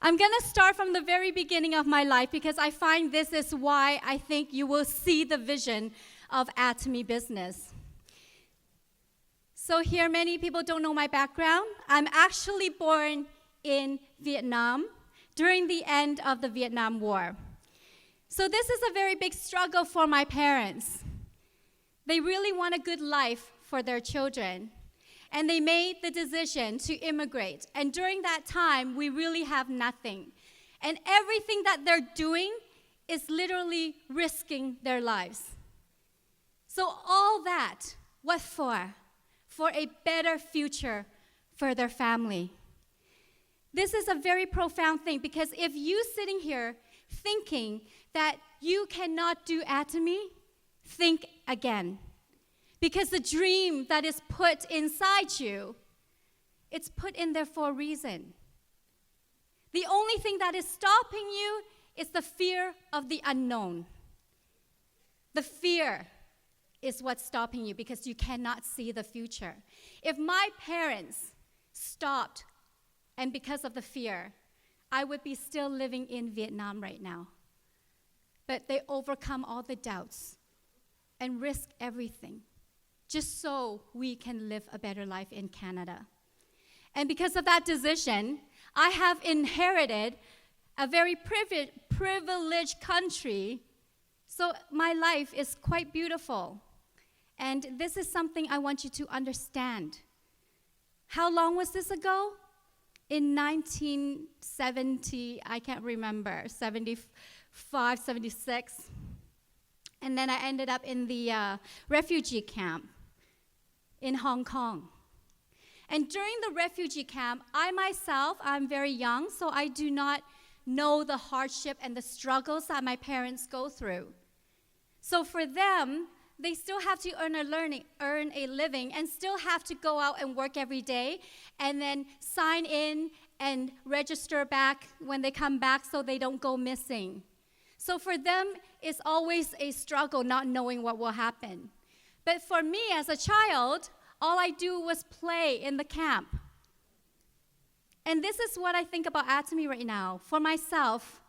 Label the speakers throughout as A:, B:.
A: I'm going to start from the very beginning of my life because I find this is why I think you will see the vision of Atomy business. So here, many people don't know my background. I'm actually born in Vietnam during the end of the Vietnam War. So this is a very big struggle for my parents. They really want a good life for their children. And they made the decision to immigrate. And during that time, we really have nothing. And everything that they're doing is literally risking their lives. So all that, what for? For a better future for their family. This is a very profound thing because if you sitting here thinking that you cannot do Atomy, think again. Because the dream that is put inside you, it's put in there for a reason. The only thing that is stopping you is the fear of the unknown. The fear is what's stopping you because you cannot see the future. If my parents stopped and because of the fear, I would be still living in Vietnam right now. But they overcome all the doubts and risk everything just so we can live a better life in Canada. And because of that decision, I have inherited a very privileged country, so my life is quite beautiful. And this is something I want you to understand. How long was this ago? In 1970, I can't remember, 75, 76. And then I ended up in the refugee camp in Hong Kong. And during the refugee camp, I myself, I'm very young, so I do not know the hardship and the struggles that my parents go through. So for them, they still have to earn a living and still have to go out and work every day and then sign in and register back when they come back so they don't go missing. So for them, it's always a struggle not knowing what will happen. But for me as a child, all I do was play in the camp. And this is what I think about Atomy right now. For myself,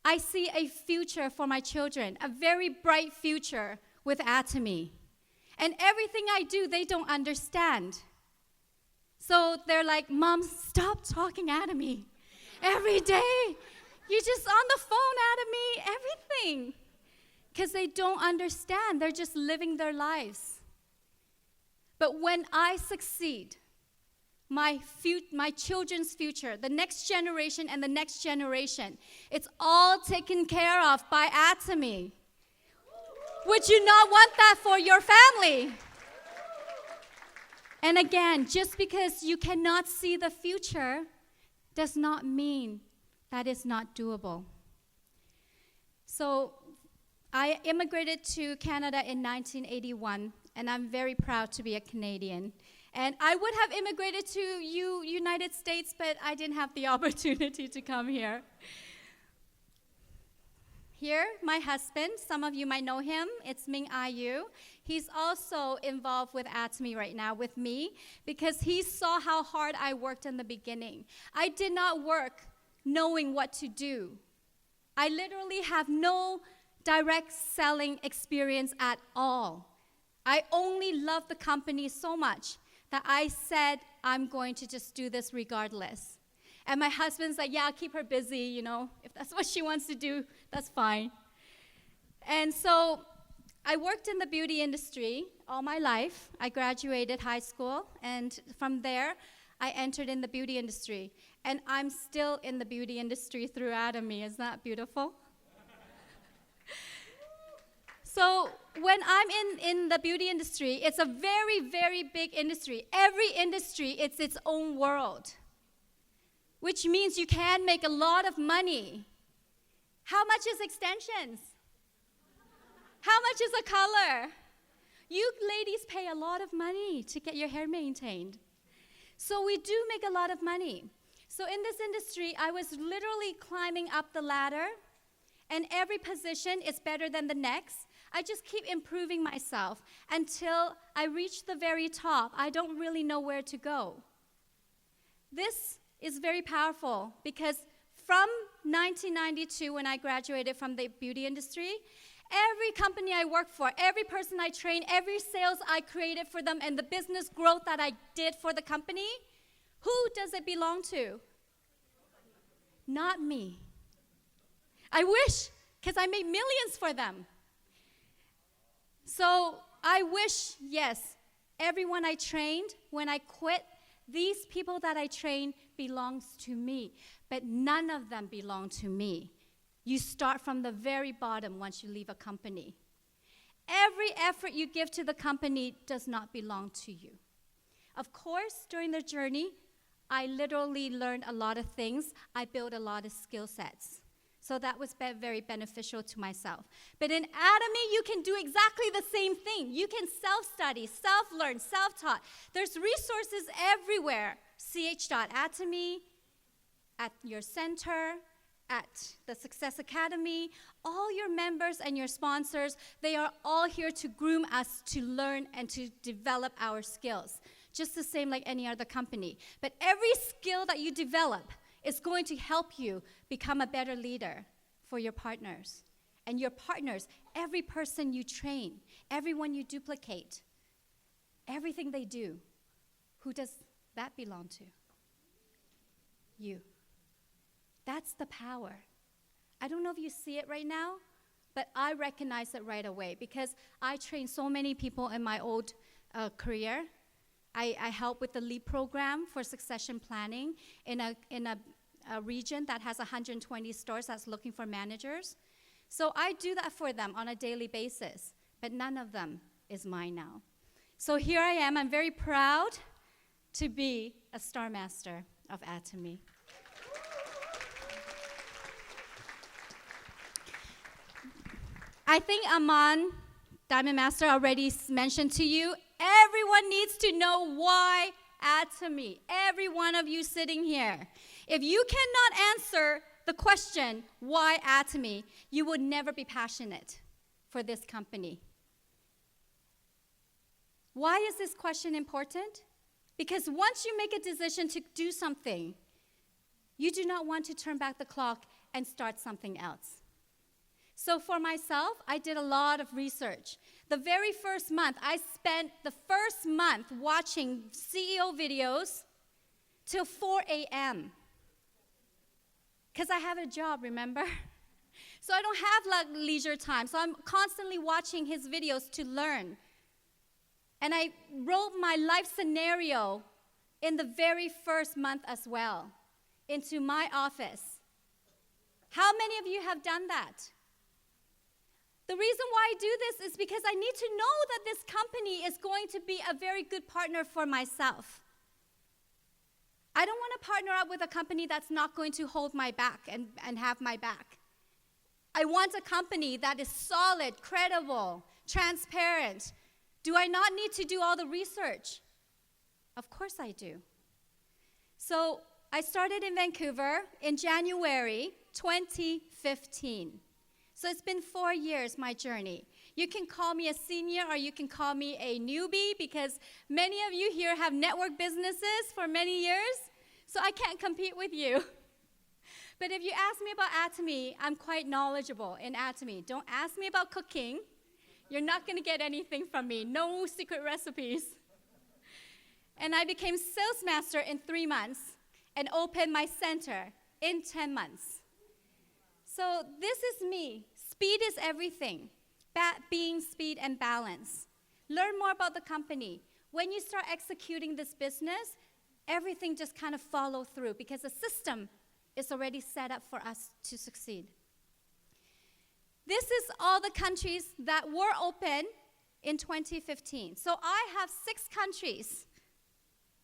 A: I see a future for my children, a very bright future with Atomy. And everything I do, they don't understand. So they're like, Mom, stop talking Atomy every day. You're just on the phone, Atomy, everything. Because they don't understand. They're just living their lives. But when I succeed, my children's future, the next generation and the next generation, it's all taken care of by Atomy. Would you not want that for your family? And again, just because you cannot see the future does not mean that is not doable. So I immigrated to Canada in 1981, and I'm very proud to be a Canadian. And I would have immigrated to United States, but I didn't have the opportunity to come here. Here, my husband, some of you might know him, it's Ming Ayu. He's also involved with Atomy right now with me because he saw how hard I worked in the beginning. I did not work knowing what to do. I literally have no direct selling experience at all. I only love the company so much that I said, I'm going to just do this regardless. And my husband's like, yeah, keep her busy, if that's what she wants to do, that's fine. And so I worked in the beauty industry all my life. I graduated high school, and from there, I entered in the beauty industry. And I'm still in the beauty industry through Atomy. Isn't that beautiful? So when I'm in the beauty industry, it's a very, very big industry. Every industry, it's its own world, which means you can make a lot of money. How much is extensions? How much is a color? You ladies pay a lot of money to get your hair maintained. So we do make a lot of money. So in this industry, I was literally climbing up the ladder, and every position is better than the next. I just keep improving myself until I reach the very top. I don't really know where to go. This is very powerful because from 1992 when I graduated from the beauty industry, every company I worked for, every person I trained, every sales I created for them, and the business growth that I did for the company, who does it belong to? Not me. I wish, because I made millions for them. So I wish, yes, everyone I trained, when I quit, these people that I trained belongs to me, but none of them belong to me. You start from the very bottom once you leave a company. Every effort you give to the company does not belong to you. Of course, during the journey, I literally learned a lot of things. I built a lot of skill sets. So that was very beneficial to myself. But in Atomy, you can do exactly the same thing. You can self-study, self-learn, self-taught. There's resources everywhere. ch.atomy, at your center, at the Success Academy. All your members and your sponsors, they are all here to groom us to learn and to develop our skills. Just the same like any other company. But every skill that you develop is going to help you become a better leader for your partners. And your partners, every person you train, everyone you duplicate, everything they do, who does that belong to? You. That's the power. I don't know if you see it right now, but I recognize it right away because I trained so many people in my old career. I help with the LEAP program for succession planning in a region that has 120 stores that's looking for managers. So I do that for them on a daily basis, but none of them is mine now. So here I am. I'm very proud to be a Star Master of Atomy. I think Aman, Diamond Master, already mentioned to you, everyone needs to know why Atomy. Every one of you sitting here. If you cannot answer the question, why Atomy, you would never be passionate for this company. Why is this question important? Because once you make a decision to do something, you do not want to turn back the clock and start something else. So for myself, I did a lot of research. The very first month, I spent the first month watching CEO videos till 4 a.m. Because I have a job, remember? So I don't have leisure time. So I'm constantly watching his videos to learn. And I wrote my life scenario in the very first month as well into my office. How many of you have done that? The reason why I do this is because I need to know that this company is going to be a very good partner for myself. I don't want to partner up with a company that's not going to hold my back and have my back. I want a company that is solid, credible, transparent. Do I not need to do all the research? Of course I do. So I started in Vancouver in January 2015. So it's been 4 years, my journey. You can call me a senior or you can call me a newbie because many of you here have network businesses for many years, so I can't compete with you. But if you ask me about Atomy, I'm quite knowledgeable in Atomy. Don't ask me about cooking. You're not going to get anything from me. No secret recipes. And I became sales master in 3 months and opened my center in 10 months. So this is me. Speed is everything. Being, speed, and balance. Learn more about the company. When you start executing this business, everything just kind of follow through because the system is already set up for us to succeed. This is all the countries that were open in 2015. So I have 6 countries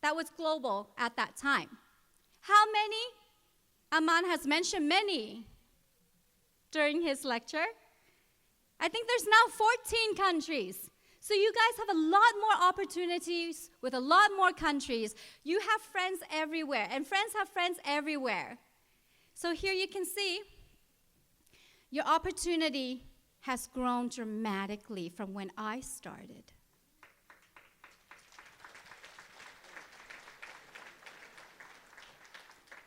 A: that was global at that time. How many? Aman has mentioned many during his lecture. I think there's now 14 countries. So you guys have a lot more opportunities with a lot more countries. You have friends everywhere, and friends have friends everywhere. So here you can see your opportunity has grown dramatically from when I started.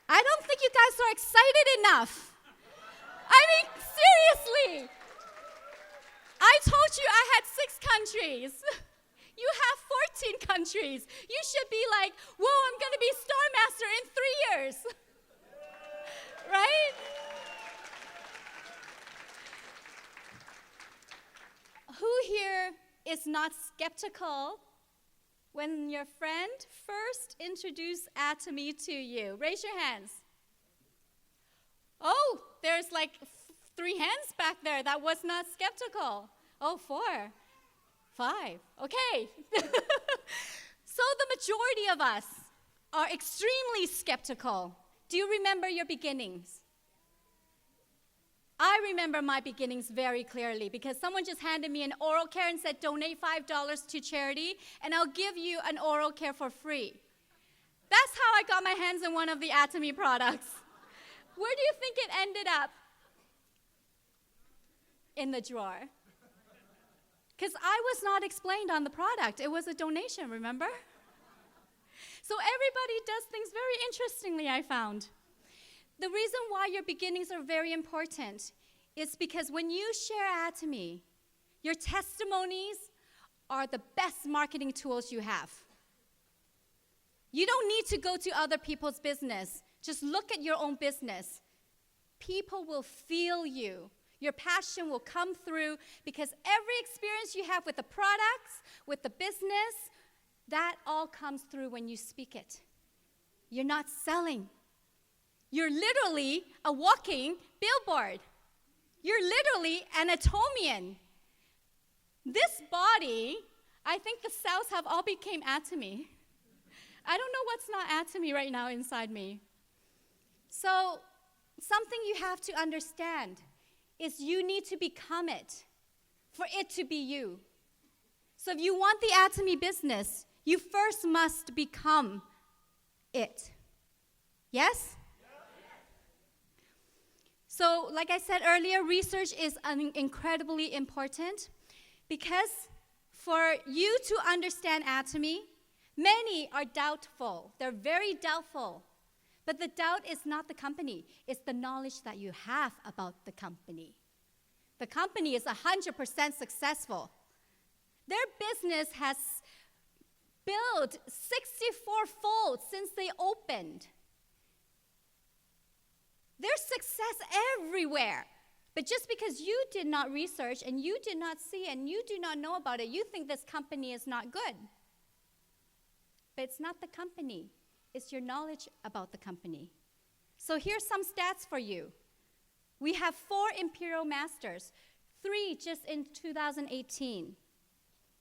A: I don't think you guys are excited enough. I mean, seriously. I told you I had 6 countries. You have 14 countries. You should be like, whoa, I'm going to be Star Master in 3 years. Right? Who here is not skeptical when your friend first introduced Atomy to you? Raise your hands. Oh, there's like 3 hands back there that was not skeptical. Oh, 4, 5. Okay. So the majority of us are extremely skeptical. Do you remember your beginnings? I remember my beginnings very clearly because someone just handed me an oral care and said, donate $5 to charity, and I'll give you an oral care for free. That's how I got my hands on one of the Atomy products. Where do you think it ended up? In the drawer. Because I was not explained on the product. It was a donation, remember? So everybody does things very interestingly, I found. The reason why your beginnings are very important is because when you share Atomy, your testimonies are the best marketing tools you have. You don't need to go to other people's business. Just look at your own business. People will feel you. Your passion will come through because every experience you have with the products, with the business, that all comes through when you speak it. You're not selling. You're literally a walking billboard. You're literally an Atomian. This body, I think the cells have all become Atomy. I don't know what's not Atomy right now inside me. So something you have to understand is you need to become it for it to be you. So if you want the Atomy business, you first must become it. Yes? So like I said earlier, research is incredibly important because for you to understand Atomy, many are doubtful. They're very doubtful. But the doubt is not the company. It's the knowledge that you have about the company. The company is 100% successful. Their business has built 64-fold since they opened. There's success everywhere. But just because you did not research and you did not see and you do not know about it, you think this company is not good. But it's not the company. It's your knowledge about the company. So here's some stats for you. We have 4 Imperial Masters, 3 just in 2018,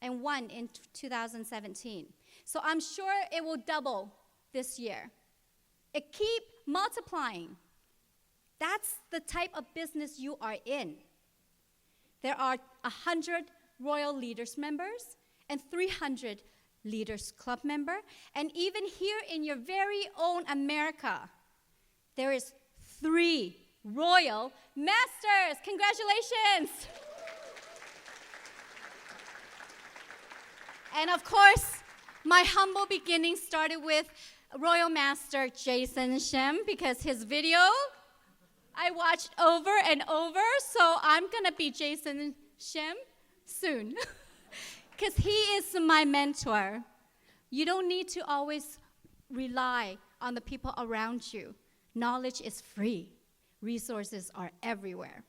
A: and 1 in 2017. So I'm sure it will double this year. It keep multiplying. That's the type of business you are in. There are 100 Royal Leaders members and 300 Leaders Club member. And even here in your very own America, there is 3 Royal Masters. Congratulations. And of course, my humble beginnings started with Royal Master Jason Shim because his video I watched over and over, so I'm gonna be Jason Shim soon because he is my mentor. You don't need to always rely on the people around you. Knowledge is free. Resources are everywhere.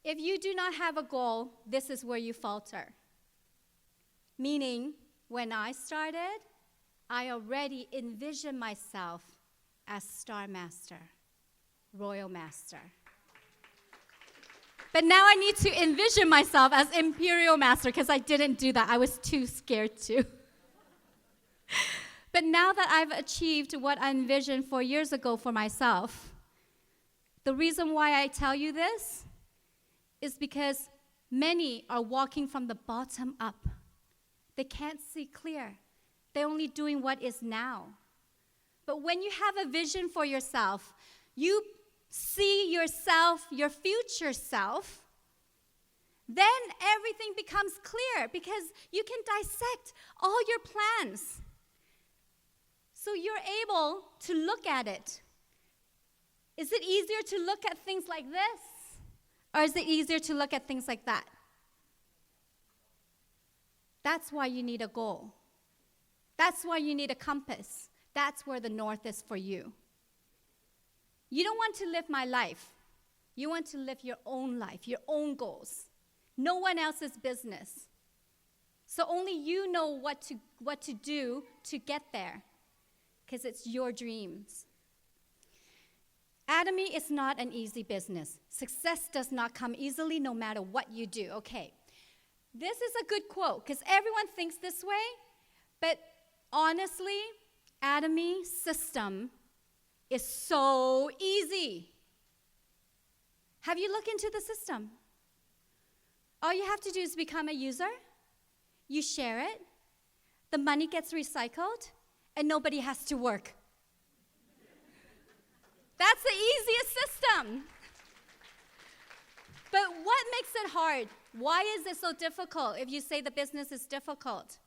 A: If you do not have a goal, this is where you falter. Meaning, when I started, I already envisioned myself as Star Master, Royal Master. But now I need to envision myself as Imperial Master because I didn't do that. I was too scared to. But now that I've achieved what I envisioned 4 years ago for myself, the reason why I tell you this is because many are walking from the bottom up. They can't see clear. They're only doing what is now. But when you have a vision for yourself, you see yourself, your future self, then everything becomes clear because you can dissect all your plans. So So you're able to look at it. Is it easier to look at things like this? Or is it easier to look at things like that? That's why you need a goal. That's why you need a compass. That's where the north is for you. You don't want to live my life. You want to live your own life, your own goals. No one else's business. So only you know what to do to get there, because it's your dreams. Atomy is not an easy business. Success does not come easily no matter what you do. Okay, this is a good quote, because everyone thinks this way, but honestly, Atomy system is so easy. Have you looked into the system? All you have to do is become a user. You share it. The money gets recycled, and nobody has to work. That's the easiest system. But what makes it hard? Why is it so difficult if you say the business is difficult?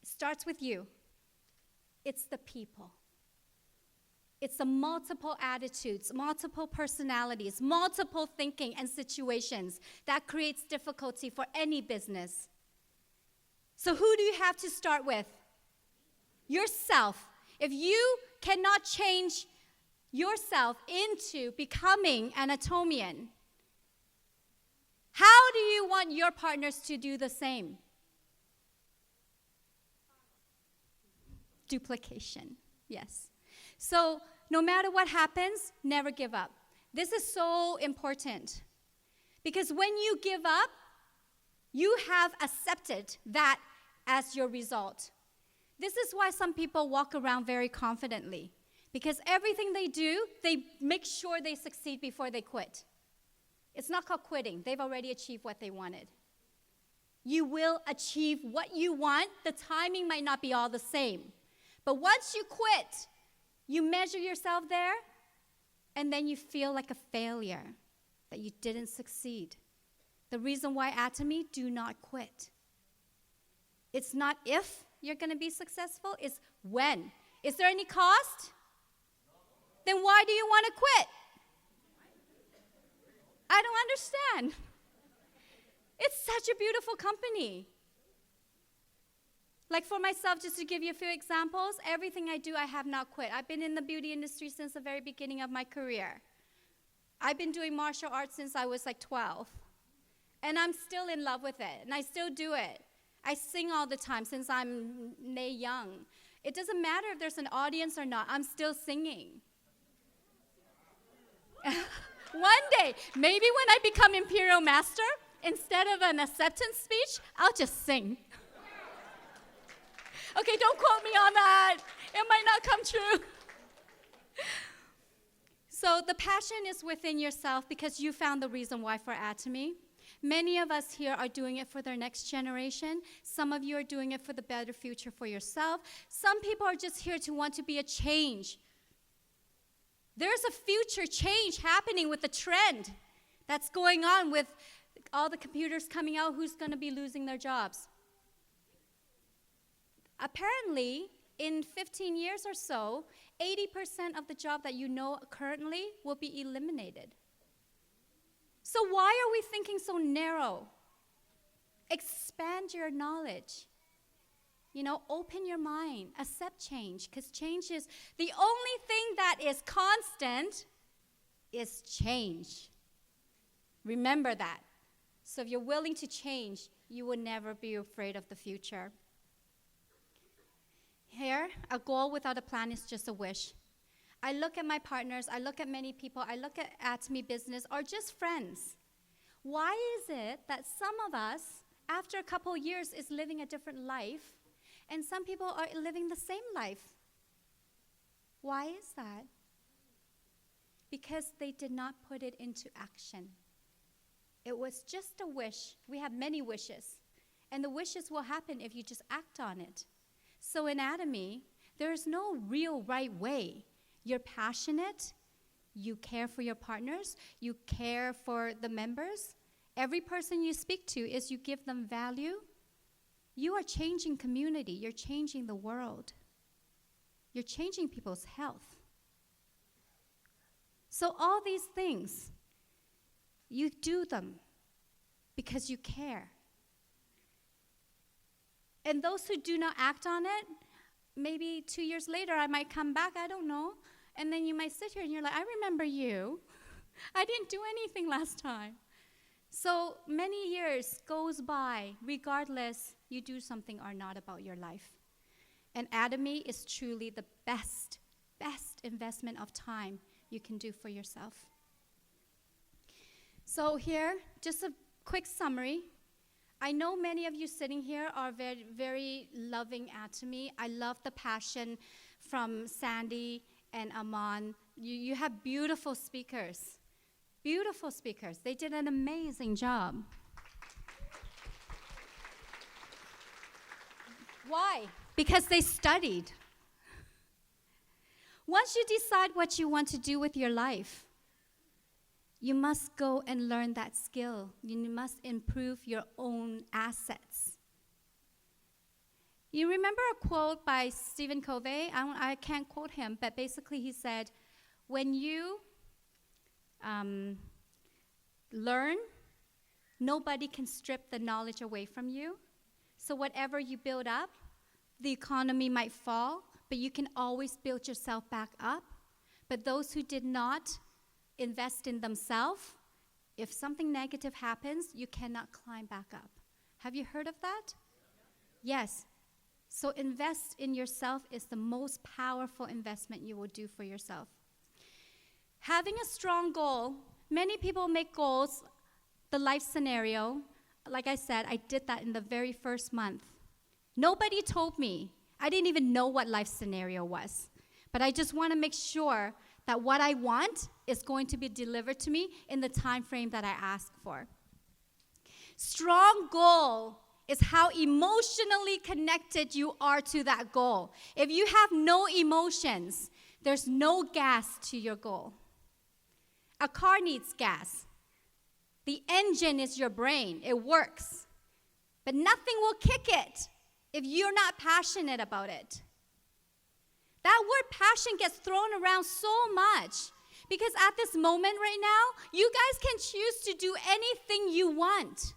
A: It starts with you. It's the people. It's the multiple attitudes, multiple personalities, multiple thinking and situations that creates difficulty for any business. So who do you have to start with? Yourself. If you cannot change yourself into becoming an Atomian, how do you want your partners to do the same? Duplication, yes. So no matter what happens, never give up. This is so important, because when you give up, you have accepted that as your result. This is why some people walk around very confidently, because everything they do, they make sure they succeed before they quit. It's not called quitting. They've already achieved what they wanted. You will achieve what you want. The timing might not be all the same. But once you quit, you measure yourself there, and then you feel like a failure, that you didn't succeed. The reason why Atomy, do not quit. It's not if you're going to be successful, it's when. Is there any cost? Then why do you want to quit? I don't understand. It's such a beautiful company. Like for myself, just to give you a few examples, everything I do, I have not quit. I've been in the beauty industry since the very beginning of my career. I've been doing martial arts since I was like 12. And I'm still in love with it, and I still do it. I sing all the time since I'm young. It doesn't matter if there's an audience or not, I'm still singing. One day, maybe when I become Imperial Master, instead of an acceptance speech, I'll just sing. Okay, don't quote me on that. It might not come true. So the passion is within yourself because you found the reason why for Atomy. Many of us here are doing it for their next generation. Some of you are doing it for the better future for yourself. Some people are just here to want to be a change. There's a future change happening with the trend that's going on with all the computers coming out. Who's going to be losing their jobs? Apparently, in 15 years or so, 80% of the job that you know currently will be eliminated. So why are we thinking so narrow? Expand your knowledge. Open your mind, accept change, because change is the only thing that is constant is change. Remember that. So if you're willing to change, you will never be afraid of the future. Here, a goal without a plan is just a wish. I look at my partners, I look at many people, I look at Atomy business, or just friends. Why is it that some of us, after a couple years, is living a different life, and some people are living the same life? Why is that? Because they did not put it into action. It was just a wish. We have many wishes, and the wishes will happen if you just act on it. So in Atomy, there's no real right way. You're passionate, you care for your partners, you care for the members. Every person you speak to is you give them value, You are changing community. You're changing the world. You're changing people's health. So all these things, you do them because you care. And those who do not act on it, maybe 2 years later, I might come back, I don't know. And then you might sit here and you're like, I remember you. I didn't do anything last time. So many years goes by, regardless you do something or not about your life. And Atomy is truly the best investment of time you can do for yourself. So here, just a quick summary. I know many of you sitting here are very, very loving Atomy. I love the passion from Sandy and Aman. You have beautiful speakers. Beautiful speakers. They did an amazing job. Why? Because they studied. Once you decide what you want to do with your life, you must go and learn that skill. You must improve your own assets. You remember a quote by Stephen Covey? I can't quote him, but basically he said, when you learn, nobody can strip the knowledge away from you. So whatever you build up, the economy might fall, but you can always build yourself back up. But those who did not invest in themselves, if something negative happens, you cannot climb back up. Have you heard of that? Yes. So invest in yourself is the most powerful investment you will do for yourself. Having a strong goal, many people make goals, the life scenario. Like I said, I did that in the very first month. Nobody told me. I didn't even know what life scenario was. But I just want to make sure that what I want is going to be delivered to me in the time frame that I ask for. Strong goal is how emotionally connected you are to that goal. If you have no emotions, there's no gas to your goal. A car needs gas. The engine is your brain. It works. But nothing will kick it if you're not passionate about it. That word passion gets thrown around so much because at this moment right now, you guys can choose to do anything you want.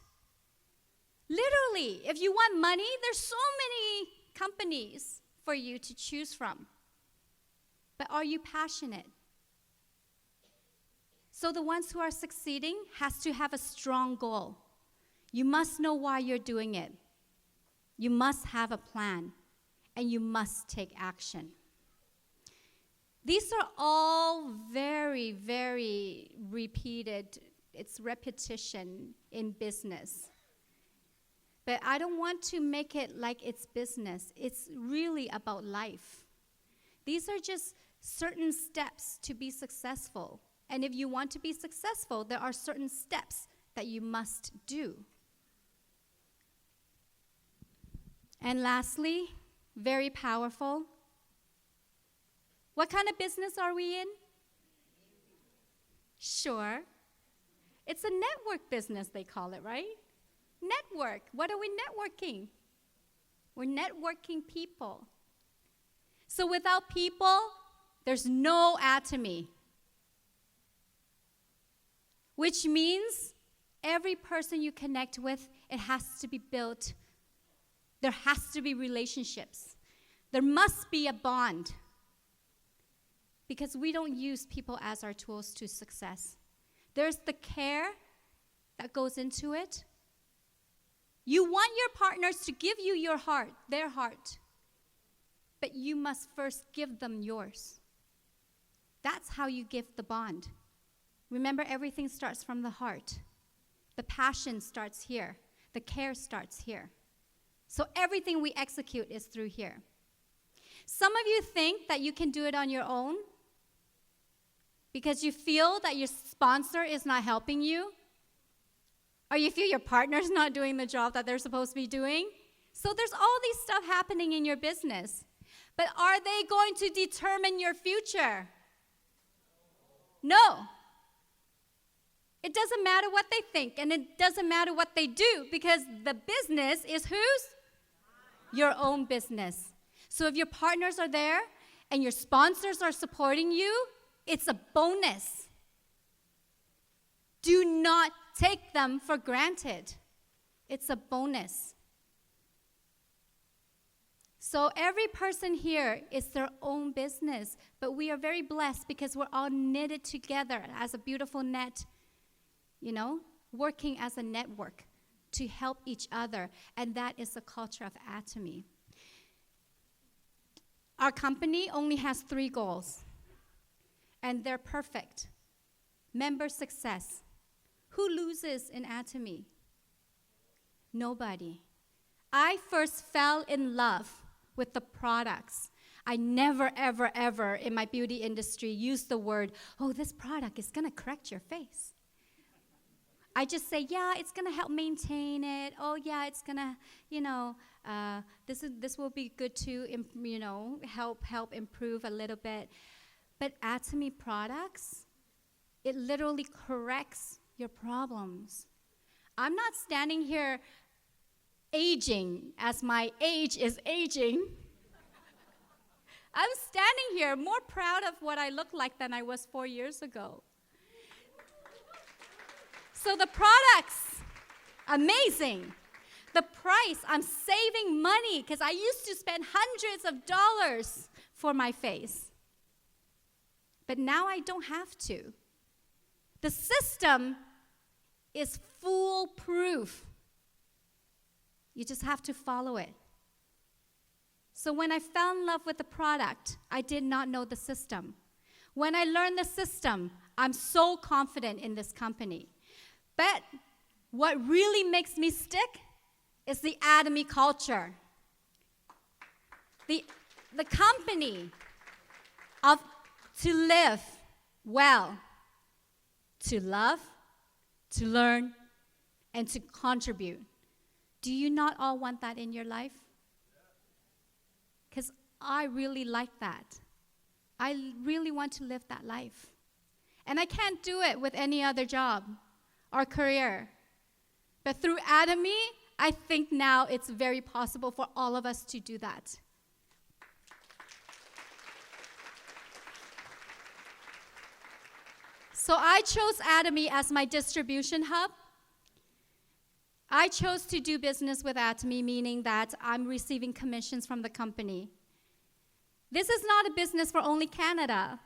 A: Literally, if you want money, there's so many companies for you to choose from. But are you passionate? So the ones who are succeeding has to have a strong goal. You must know why you're doing it. You must have a plan, and you must take action. These are all very, very repeated. It's repetition in business. But I don't want to make it like it's business. It's really about life. These are just certain steps to be successful. And if you want to be successful, there are certain steps that you must do. And lastly, very powerful. What kind of business are we in? Sure. It's a network business, they call it, right? Network. What are we networking? We're networking people. So without people, there's no Atomy. Which means every person you connect with, it has to be built. There has to be relationships. There must be a bond. Because we don't use people as our tools to success. There's the care that goes into it. You want your partners to give you your heart, their heart. But you must first give them yours. That's how you give the bond. Remember, everything starts from the heart. The passion starts here. The care starts here. So everything we execute is through here. Some of you think that you can do it on your own because you feel that your sponsor is not helping you, or you feel your partner's not doing the job that they're supposed to be doing. So there's all these stuff happening in your business. But are they going to determine your future? No. It doesn't matter what they think, and it doesn't matter what they do, because the business is whose? your own business. So if your partners are there and your sponsors are supporting you, it's a bonus. Do not take them for granted. It's a bonus. So every person here is their own business, but we are very blessed because we're all knitted together as a beautiful net, working as a network to help each other, and that is the culture of Atomy. Our company only has 3 goals, and they're perfect. Member success. Who loses in Atomy? Nobody. I first fell in love with the products. I never, ever, ever in my beauty industry used the word, oh, this product is gonna correct your face. I just say, yeah, it's gonna help maintain it. Oh, yeah, it's gonna, this will be good to, help improve a little bit. But Atomy products, it literally corrects your problems. I'm not standing here aging as my age is aging. I'm standing here more proud of what I look like than I was 4 years ago. So the products, amazing. The price, I'm saving money because I used to spend hundreds of dollars for my face. But now I don't have to. The system is foolproof. You just have to follow it. So when I fell in love with the product, I did not know the system. When I learned the system, I'm so confident in this company. But what really makes me stick is the Atomy culture. The company of to live well, to love, to learn, and to contribute. Do you not all want that in your life? Because I really like that. I really want to live that life. And I can't do it with any other job or career. But through Atomy, I think now it's very possible for all of us to do that. So I chose Atomy as my distribution hub. I chose to do business with Atomy, meaning that I'm receiving commissions from the company. This is not a business for only Canada.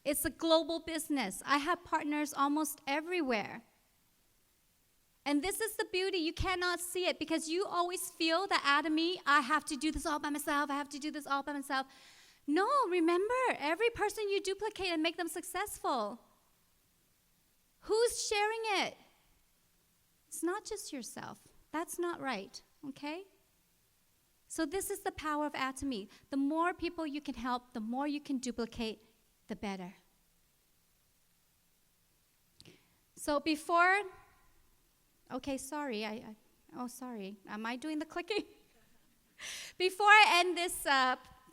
A: It's a global business. I have partners almost everywhere. And this is the beauty. You cannot see it because you always feel that Atomy, I have to do this all by myself. I have to do this all by myself. No, remember, every person you duplicate and make them successful. Who's sharing it? It's not just yourself. That's not right, okay? So this is the power of Atomy. The more people you can help, the more you can duplicate, the better. So before, okay, sorry. Sorry. Am I doing the clicking? Before I end this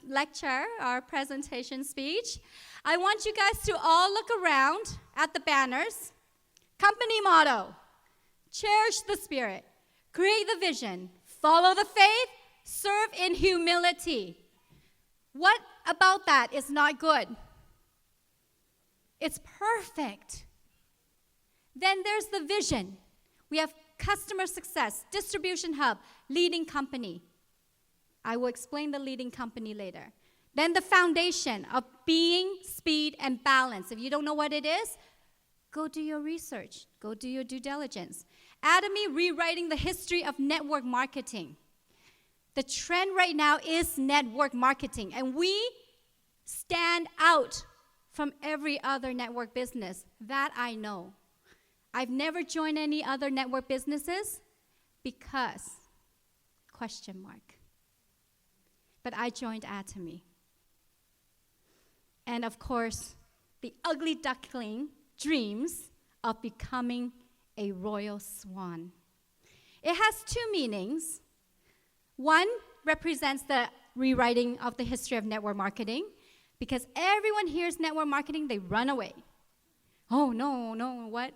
A: lecture or presentation speech, I want you guys to all look around at the banners. Company motto, cherish the spirit, create the vision, follow the faith, serve in humility. What about that is not good? It's perfect. Then there's the vision. We have customer success, distribution hub, leading company. I will explain the leading company later. Then the foundation of being, speed, and balance. If you don't know what it is, go do your research. Go do your due diligence. Atomy rewriting the history of network marketing. The trend right now is network marketing, and we stand out from every other network business. That I know. I've never joined any other network businesses because, ? But I joined Atomy. And of course, the ugly duckling dreams of becoming a royal swan. It has 2 meanings. One represents the rewriting of the history of network marketing, because everyone hears network marketing, they run away. Oh, no, what?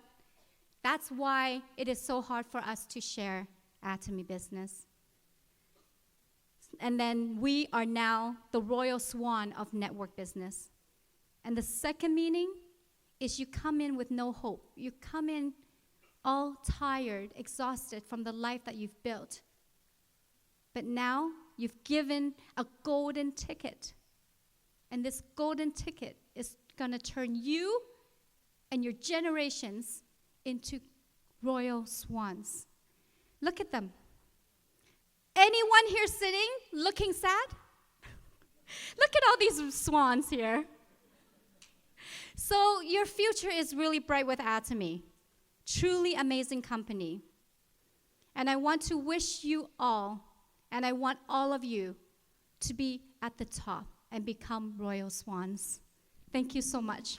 A: That's why it is so hard for us to share Atomy business. And then we are now the royal swan of network business. And the second meaning is you come in with no hope. You come in all tired, exhausted from the life that you've built. But now you've given a golden ticket. And this golden ticket is going to turn you and your generations into royal swans. Look at them. Anyone here sitting looking sad? Look at all these swans here. So your future is really bright with Atomy. Truly amazing company. And I want to wish you all, and I want all of you to be at the top and become royal swans. Thank you so much.